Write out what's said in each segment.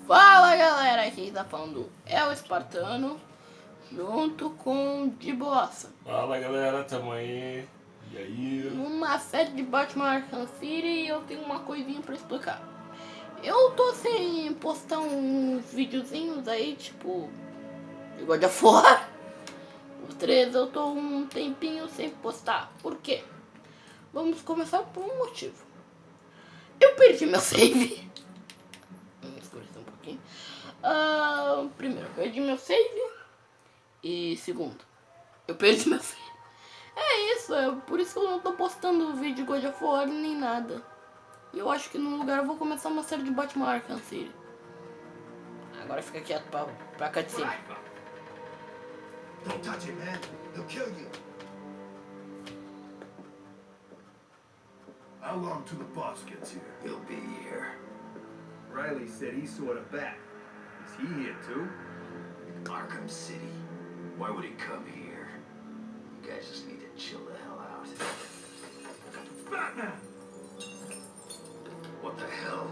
Fala galera, quem tá falando é o Espartano, junto com De Boassa. Fala galera, tamo aí. E aí? Numa série de Batman Arkham City e eu tenho uma coisinha pra explicar. Eu tô sem postar uns videozinhos aí, tipo de God of War. Os três eu tô um tempinho sem postar. Por quê? Vamos começar por um motivo. Eu perdi meu save. Vamos escurecer um pouquinho. Primeiro, eu perdi meu save. E segundo, eu perdi meu save. É isso, por isso que eu não tô postando vídeo de God of War nem nada. E eu acho que no lugar eu vou começar uma série de Batman Arkham City. Agora fica quieto pra cutscene. Don't touch it, man. He'll kill you. How long till the boss gets here? He'll be here. Riley said he saw the bat. Is he here too? Arkham City. Why would he come here? You guys just need to chill the hell out. Batman! What the hell?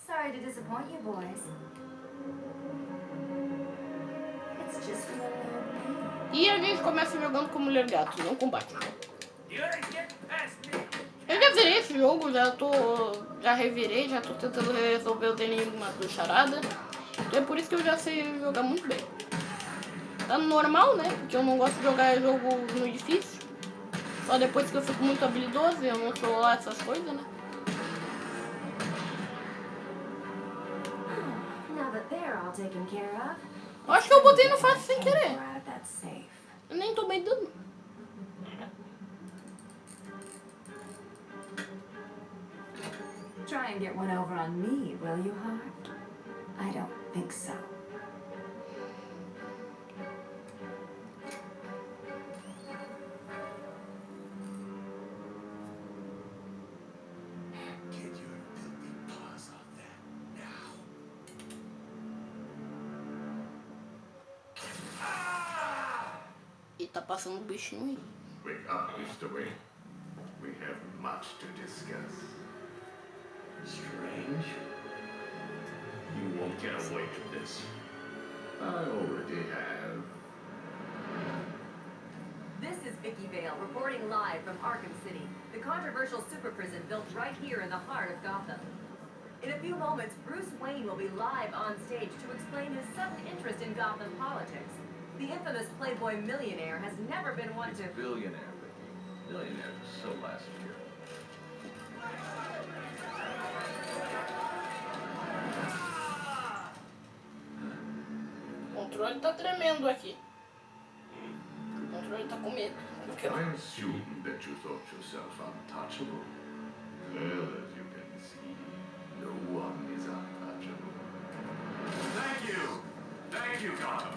Sorry to disappoint you, boys. It's just a little old me. E a gente começa jogando com Mulher Gato, não com Batman. You ain't getting past me! Eu já zerei esse jogo, já revirei, já tô tentando resolver os enigmas do Charada. Então é por isso que eu já sei jogar muito bem. Tá no normal, né? Porque eu não gosto de jogar jogo no difícil. Só depois que eu fico muito habilidoso e eu não sou lá essas coisas, né? Now that they're all taken care of, Eu acho que eu botei no fácil sem querer. we're out of that safe. Eu nem tomei dano. Try and get one over on me, will you, Hart? I don't think so. Get your filthy paws off that now. E tá passando um bichinho aí. Wake up, Mr. Wayne. We have much to discuss. Strange. You won't get away from this. I already have. This is Vicky Vale reporting live from Arkham City, the controversial super prison built right here in the heart of Gotham. In a few moments, Bruce Wayne will be live on stage to explain his sudden interest in Gotham politics. The infamous Playboy millionaire has never been one to... Billionaire, Vicky. Millionaires are so last year. O controle tá tremendo aqui. O controle tá com medo. I assume that you thought yourself untouchable. Well, as you can see, no one is untouchable. Thank you! Thank you, Gotham!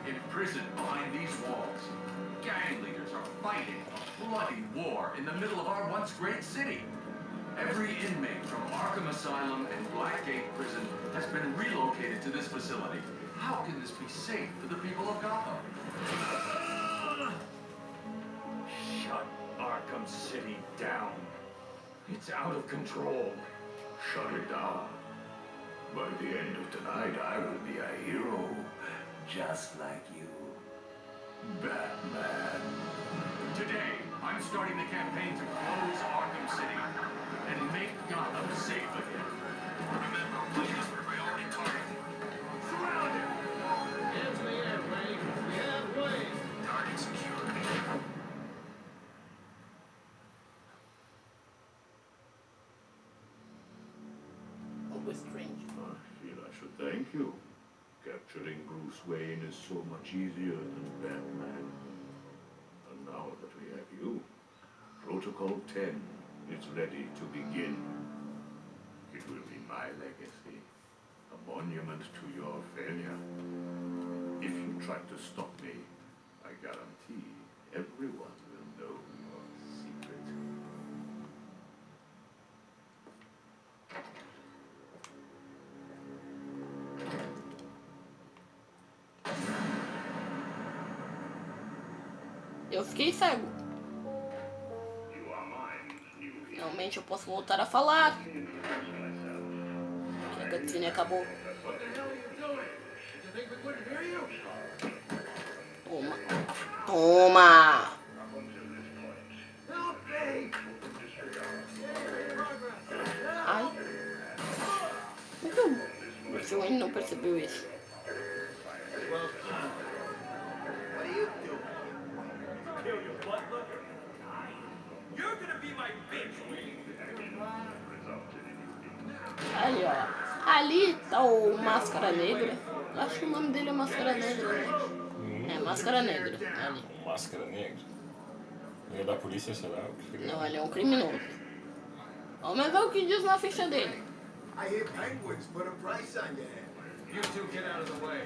Imprisoned behind these walls, gang leaders are fighting a bloody war in the middle of our once great city. Every inmate from Arkham Asylum and Blackgate Prison has been relocated to this facility. How can this be safe for the people of Gotham? Shut Arkham City down. It's out of control. Shut it down. By the end of tonight, I will be a hero, just like you. Batman. Today, I'm starting the campaign to close Arkham City and make Gotham safe again. Remember, Wayne is our priority target. Surround him! Yes, we have Wayne. We have Wayne. Target secured. Algo strange. I feel I should thank you. Capturing Bruce Wayne is so much easier than Batman. And now that we have you, Protocol 10 is ready to begin. It will be my legacy, a monument to your failure. If you try to stop me, I guarantee everyone will know your secret. Eu fiquei cego. Finalmente eu posso voltar a falar. A cutscene acabou. What the hell are you doing? Did you think we couldn't hear you? Toma. Toma! Help me! Ai. Por que o Bruce Wayne não percebeu isso? What are you doing? Kill you, butler. You're gonna be my bitch. Ali, ó. Ali tá o Máscara Negra. Eu acho que o nome dele é Máscara Negra, né? É, Máscara Negra. Ali. Máscara negra. Ele é da polícia, sei lá. O que ele é? Não, ele é um criminoso. Vamos ver o que diz na ficha dele. I hear penguins put a price on your head. You two get out of the way.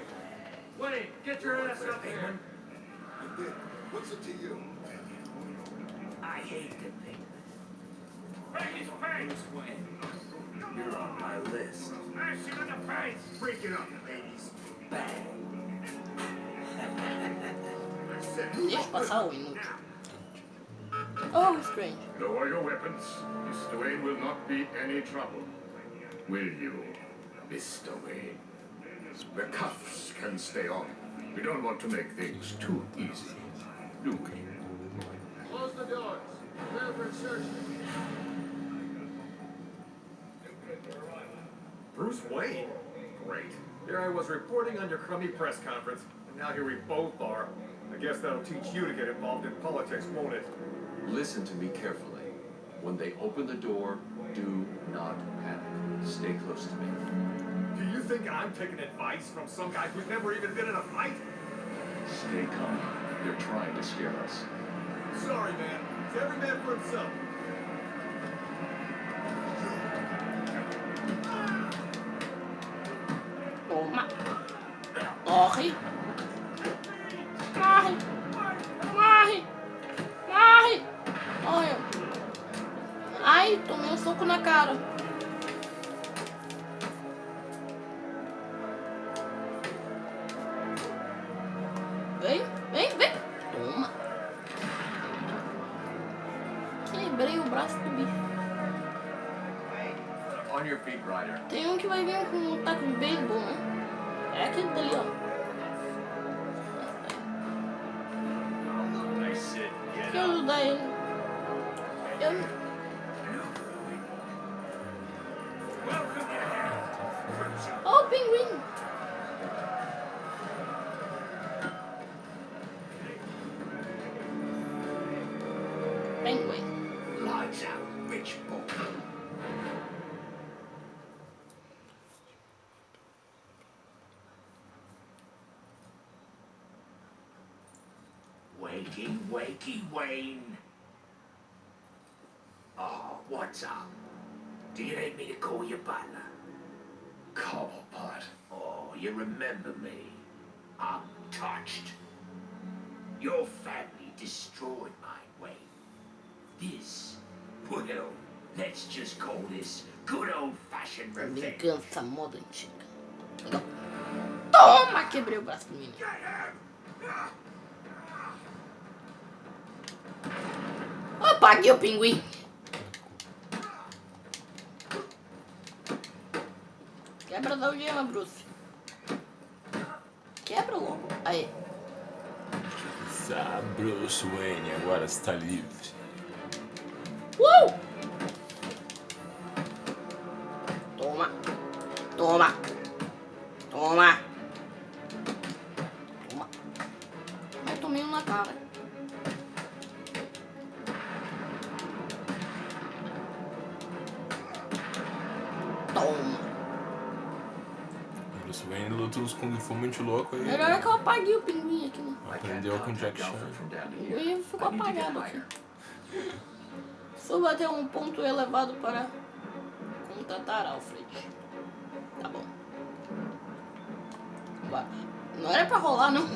Wayne, get your ass up here. You did. What's it to you? I hate the penguin. Break his face! You're on my list. Smash him in the face! Break it up, ladies. Bang. I said, Deixa passar o inútil. Oh, Strange. Lower your weapons. Mr. Wayne will not be any trouble. Will you, Mr. Wayne? The cuffs can stay on. We don't want to make things too easy, do we? close the doors. Clear for insertion. Bruce Wayne? Great. There I was reporting on your crummy press conference, and now here we both are. I guess that'll teach you to get involved in politics, won't it? Listen to me carefully. When they open the door, do not panic. Stay close to me. Do you think I'm taking advice from some guy who's never even been in a fight? Stay calm. They're trying to scare us. Sorry, man. It's every man for himself. Toma. Morre. Morre. Morre. Morre. Morreu. Ai, tomei um soco na cara. Vem, vem, vem. Toma. Quebrei o braço do bicho. On your feet, Ryder. Tem um que vai vir com um taco de beisebol, né? É aquele dali, ó. Nice sit. Deixa eu ajudar ele. Eu... Oh, o pinguim! Penguin. Lights out, rich boy. Wakey, wakey, Wayne. Oh, what's up? Do you need me to call you butler? Cobblepot. Oh, you remember me? I'm touched. Your family destroyed mine, Wayne. This, well, let's just call this good old-fashioned revenge. Vingança moda antiga. Legal. Toma! Quebrei o braço do menino. Apaguei o pinguim. Quebra da algema, Bruce. Quebra logo. Aí. Bruce Wayne agora está livre. Toma. Toma. Toma. Toma. Ai, tomei um na cara. Toma. Bruce Wayne luta uns Kung Fu muito louco aí. Melhor é que eu apaguei o pinguim aqui, né? Aprendeu com Jack Chan. From down O here. pinguim ficou I need to get apagado aqui. higher. Suba até um ponto elevado para contratar Alfred. Tá bom. Vai. Não era pra rolar, não.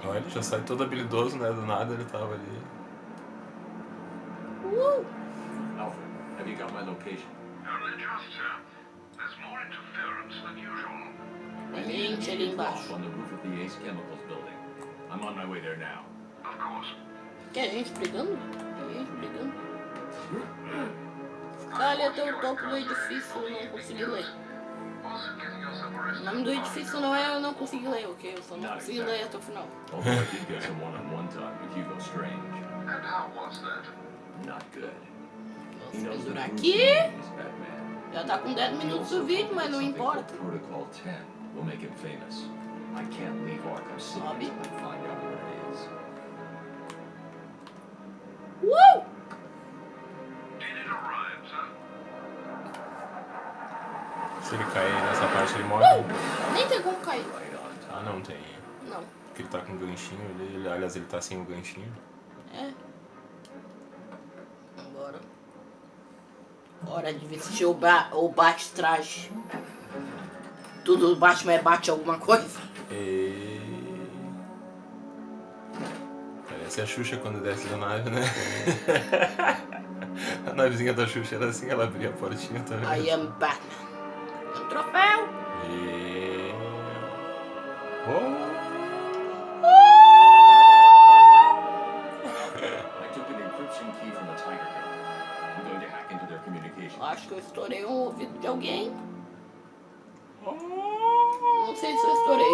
Olha, ele já sai todo habilidoso, né? Do nada ele tava ali. Alfred, have you got my location? Only just, sir. There's more interference than usual. Gente ali embaixo. On the roof of the Ace Chemicals building. I'm on my way there now. Of course. Quer gente brigando? Tem gente brigando? Ficar ali até o topo do edifício e não conseguir ler. Was nome do edifício não é eu não consegui ler, ok? Eu só não consegui ler até o final. Although I did get some one-on-one time with Hugo Strange. And how was that? Not good. He Vamos knows that pendurar Bruce aqui. Wayne is Batman. Já tá com 10 He minutos also do vídeo, mas não something called importa. Protocol 10 will make him famous. I can't leave Arkham City Sobe. until I find out what it is. Did it arrive, sir? Se ele cair nessa parte, ele morre. Nem tem como cair. Right on time. Ah, não tem. Não. Porque ele tá com o ganchinho, aliás, ele tá sem o ganchinho. É. Vambora. Hora de vestir o bate-traje. Tudo do Batman é bate alguma coisa. Parece a Xuxa quando desce da nave, né? A navezinha da Xuxa era assim, ela abria a portinha também. I am Batman. Um troféu. I took an encryption key from the Tiger Gun. I'm going to hack into their communications. Acho que eu estourei um ouvido de alguém. Não sei se eu estourei.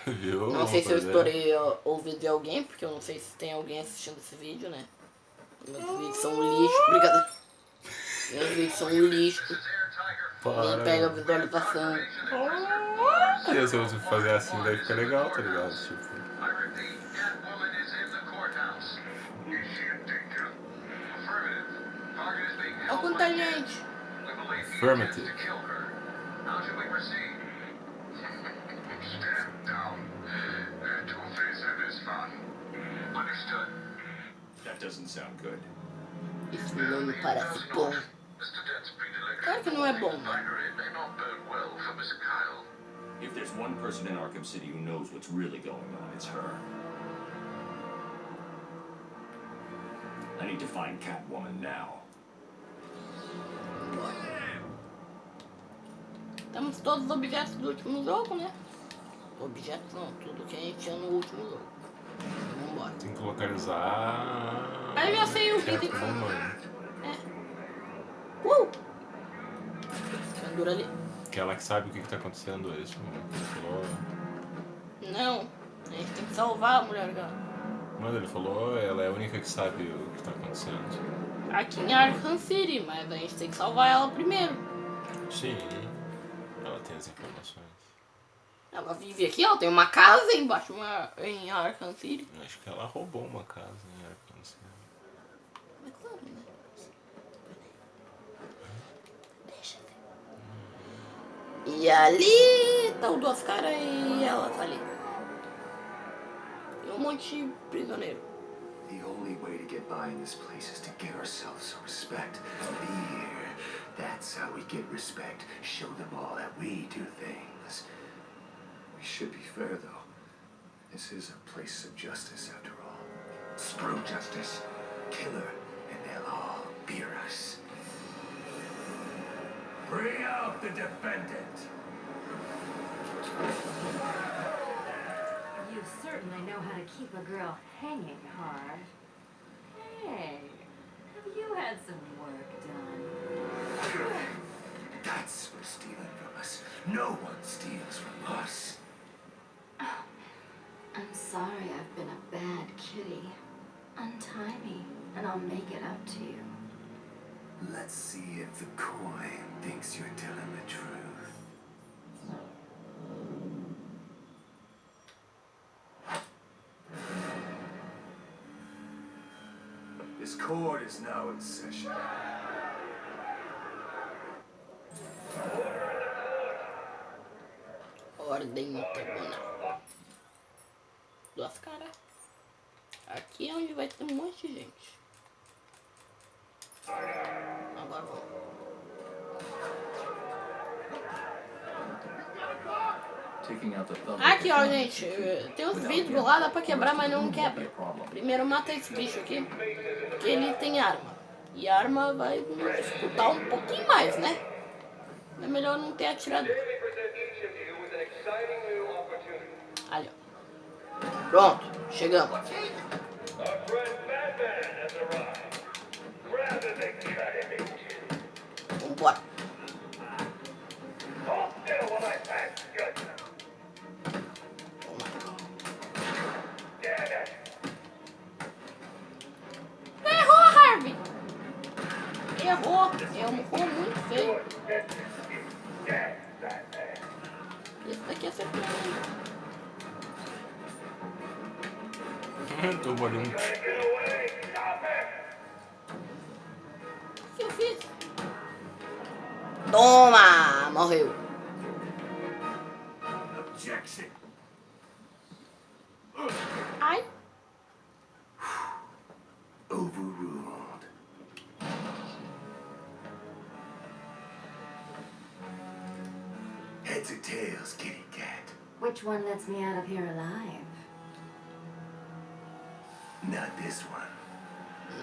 Viu? Não sei se eu Pois é. estourei o ouvido de alguém, porque eu não sei se tem alguém assistindo esse vídeo, né? Meus vídeos são um lixo, brincadeira. Meus vídeos são um lixo. Ninguém pega a visualização. Se eu fazer assim, daí fica legal, tá ligado? Tipo, I repeat, Catwoman is in the courthouse. Is she in danger? Affirmative. Target is being Olha held quanta by Kent. gente. We believe he Affirmative. intends to kill her. How should we proceed? Stand down. Two-Face and his fun. Understood. That doesn't sound good. Isso não me parece bom. Mr. Dent's predilection Claro que não é bom, for né? finery may not bode well for Miss Kyle. If there's one person in Arkham City who knows what's really going on, it's her. I need to find Catwoman now. Temos todos os objetos do último jogo, né? Objetos não, tudo que a gente tinha no último jogo. Vambora. tem que localizar. Aí eu já sei o que tem que fazer. Catwoman. Pendura ali. Que ela que sabe o que tá acontecendo, é isso mesmo que ele falou. Não, a gente tem que salvar a mulher gata. Mas ele falou, ela é a única que sabe o que tá acontecendo. Aqui em Arkham City, mas a gente tem que salvar ela primeiro. Sim, ela tem as informações. Ela vive aqui, ela tem uma casa embaixo em Arkham City. Eu acho que ela roubou uma casa em Arkham City. É claro, né? Deixa eu ver. E ali tá o Duas Caras e ela tá ali. E um monte de prisioneiro. The only way to get by in this place is to get ourselves some respect. Be here. That's how we get respect. Show them all that we do things. We should be fair, though. This is a place of justice, after all. Screw justice. Kill her, and they'll all fear us. Bring out the defendant. You certainly know how to keep a girl hanging hard. Hey, have you had some work done? That's for stealing from us. No one steals from us. I'm sorry I've been a bad kitty. Untie me, and I'll make it up to you. Let's see if the coin thinks you're telling the truth. This court is now in session. Ordem tribunal. Duas Caras. Aqui é onde vai ter um monte de gente. Agora vamos. Aqui, ó, gente. Tem uns vidros lá, dá pra quebrar, mas não quebra. Primeiro mata esse bicho aqui, porque ele tem arma. E a arma vai nos dificultar um pouquinho mais, né? É melhor não ter atirado. Ali, ó. Pronto, chegamos. Vambora. Tomou ali um... O que eu fiz? Toma! Morreu. Objection. Ai. Overruled. Heads or tails, kitty cat? Which one lets me out of here alive? Not this one.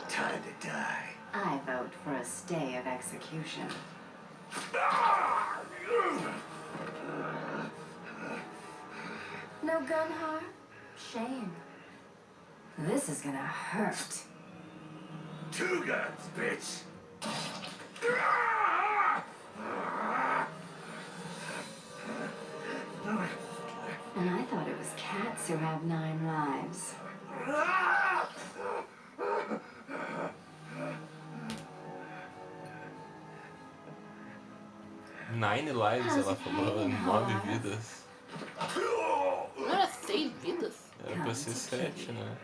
Time to die. I vote for a stay of execution. No gun harm? Shame. This is gonna hurt. 2 guns, bitch. And I thought it was cats who have 9 lives. Nine lives, ela falou, 9 vidas. Não era 6 vidas? Era pra ser 7, né?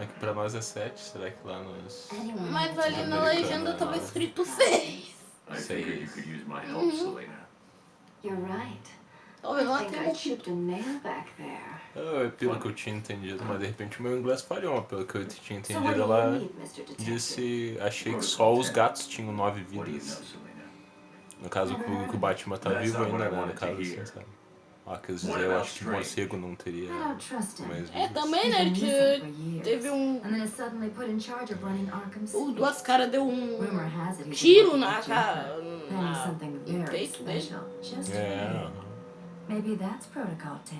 É que pra nós é 7, será que lá nos... Mas ali na legenda tava escrito 6. I figured you could use my help, Selena. You're right. Talvez I ela think tenha I morrido. chipped a nail back there. Pelo que eu tinha entendido, mas de repente o meu inglês falhou. Pelo que eu tinha So what entendido, do you ela need, Mr. Detective? disse... Achei que só os gatos tinham 9 What do you know, vidas. Selena? No caso, que o Batman tá vivo ainda, né? No caso, assim, sabe? Ah, quer dizer, eu acho que o morcego não teria I don't trust him. mais É, vidas. também, né? He's been missing for years. Teve um... And then is suddenly put in charge of running Arkham O City. Duas Caras deu Rumor has it he's tiro working na with cara... Joker. Planning something no very peito dele. special. Just for É, you. Maybe that's Protocol 10.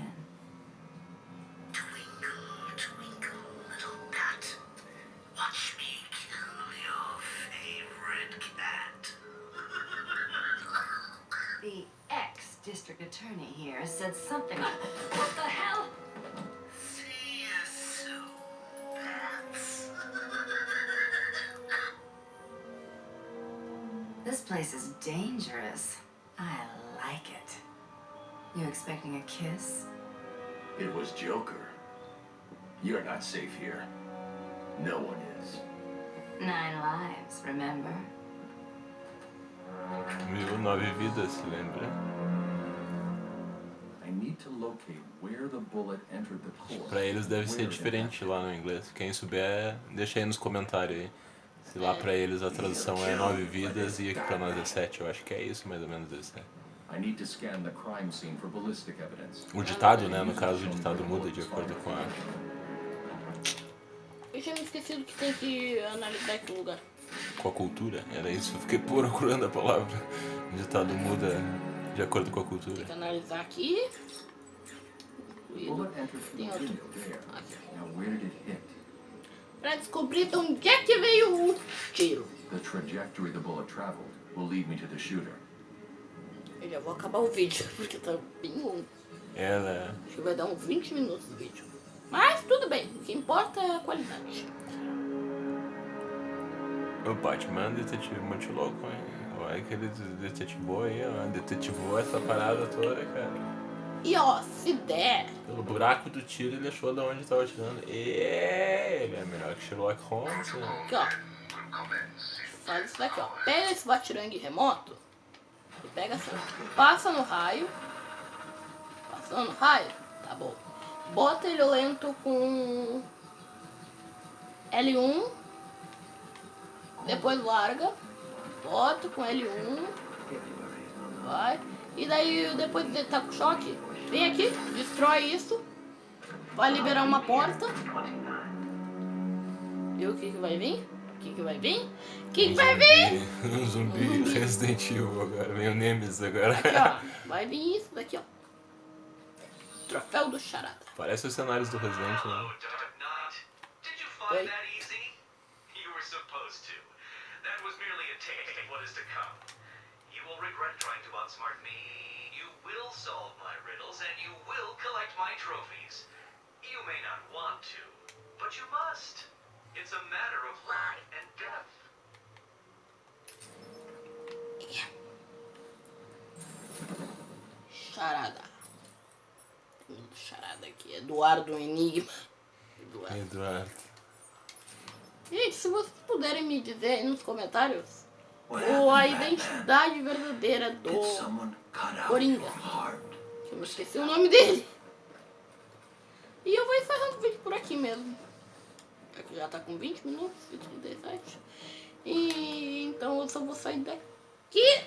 Twinkle, twinkle, little bat. Watch me kill your favorite cat. The ex-district attorney here said something like, what the hell? See you soon, bats. This place is dangerous. I like it. You expecting a kiss? It was Joker. You're not safe here. No one is. 9 lives, remember? Viu 9 vidas, se lembra? I need to locate where the bullet entered the core. Pra eles deve ser Where it diferente lá no inglês. Quem souber, deixa aí nos comentários aí. Se lá pra eles a tradução é 9 vidas e aqui pra nós é 7. Eu acho que é isso, mais ou menos isso. I need to scan the crime scene for ballistic evidence. O ditado, né? No caso, o ditado muda de acordo com a... Eu tinha me esquecido que tem que analisar aqui o lugar. com a cultura. Era isso, eu fiquei procurando a palavra. O ditado muda de acordo com a cultura. Tem que analisar aqui. Bullet entered through Tem the outro. window there. Aqui. Now where did it hit? Pra descobrir de onde é que veio o tiro. The trajectory the bullet traveled will lead me to the shooter. Eu já vou acabar o vídeo, porque tá bem longo. Ela... Acho que vai dar uns 20 minutos o vídeo. Mas tudo bem, o que importa é a qualidade. O Batman é um detetive muito louco, hein? Olha aquele detetivou aí, ó. Detetivou essa parada toda, cara. E ó, se der... Pelo buraco do tiro ele achou de onde estava atirando. Ele é melhor que Sherlock Holmes, né? Aqui, ó. Faz isso daqui, ó. Pega esse batirangue remoto. E pega assim. Passa no raio. Passando no raio. Tá bom. Bota ele lento com L1. Depois larga. Bota com L1. Vai. E daí depois de tá com choque. Vem aqui. Destrói isso. Vai liberar uma porta. Viu o que que vai vir? O que que vai vir? O que que vai vir? Um zumbi Resident Evil agora. Vem o Nemesis agora. Aqui, ó. Vai vir isso daqui, ó. Troféu do Charada. Parece os cenários do Resident, né? Did you find that easy? You were supposed to. That was merely a taste of what is to come. You will regret trying to outsmart me. You will solve my riddles and you will collect my trophies. You may not want to, but you must. It's a matter of life and death. Charada. Tem um charada aqui. Eduardo Enigma. Eduardo. Gente, se vocês puderem me dizer aí nos comentários ou a identidade verdadeira do Coringa. Eu esqueci o nome dele. E eu vou encerrando o vídeo por aqui mesmo. Já tá com 20 minutos e 37. E então eu só vou sair daqui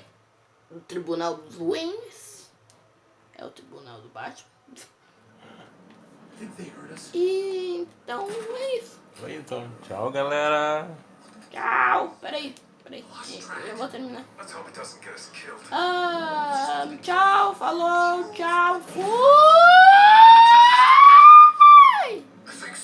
do Tribunal dos Waynes. É o Tribunal do Batman. E então é isso. Foi então. Tchau, galera. Tchau. Peraí. Eu vou terminar. Tchau, falou, tchau, fui.